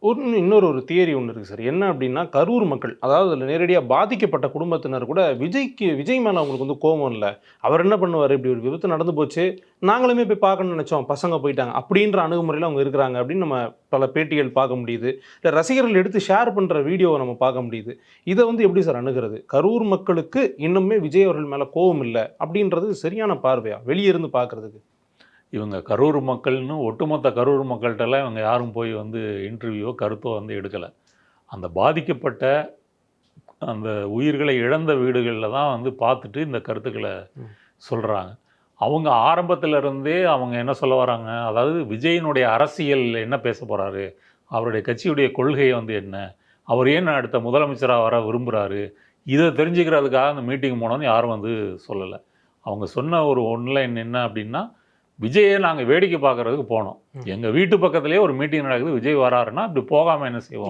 இன்னொரு தியரி ஒண்ணு இருக்கு சார். என்ன அப்டின்னா, கரூர் மக்கள், அதாவது அதில நேரடியா பாதிக்கப்பட்ட குடும்பத்தினர் கூட விஜய் மேல அவங்களுக்கு வந்து கோவம் இல்ல. அவர் என்ன பண்ணுவாரு, "இப்டி ஒரு விபத்து நடந்து போச்சு. நாங்களுமே போய் பார்க்கணும்னு நெனச்சோம். பசங்க போய்ட்டாங்க." அப்டின்ற அணுகுமுறையில அவங்க இருக்கிறாங்க அப்டின்னு நம்ம பல பேட்டிகள் பார்க்க முடியுது. இல்ல ரசிகர்கள் எடுத்து ஷேர் பண்ற வீடியோவ நம்ம பார்க்க முடியுது. இத வந்து எப்டி சார் அணுகுறது? கரூர் மக்களுக்கு இன்னுமே விஜய் அவர்கள் மேல கோவம் இல்ல அப்டின்றது சரியான பார்வையா? வெளிய இருந்து பார்க்கறதுக்கு? இவங்க கரூர் மக்கள்னு ஒட்டுமொத்த கரூர் மக்கள்ட்டலாம் இவங்க யாரும் போய் வந்து இன்டர்வியூவோ, கருத்தோ வந்து எடுக்கல. அந்த பாதிக்கப்பட்ட அந்த உயிர்களை இழந்த வீடுகள்ல தான் வந்து பார்த்துட்டு இந்த கருத்துக்கள ம். சொல்றாங்க. அவங்க ஆரம்பத்துல இருந்தே அவங்க என்ன சொல்ல வராங்க, அதாவது விஜயினுடைய அரசியல் என்ன பேசப் போறாரு? அவருடைய கட்சியுடைய கொள்கை வந்து என்ன? அவர் ஏன் அடுத்த முதலமைச்சரா வர விரும்புறாரு? இத தெரிஞ்சுக்கிறதுக்காக அந்த மீட்டிங் போனோம்னு யாரும் வந்து சொல்லல. அவங்க சொன்ன ஒரு ஒன்லைன் என்ன அப்டின்னா, விஜய நாங்க வேடிக்கை பார்க்கறதுக்கு போனோம். ம். எங்க வீட்டு பக்கத்திலேயே ஒரு மீட்டிங் நடக்குது. விஜய் வராருன்னா, இப்டி போகாம என்ன செய்வோம்?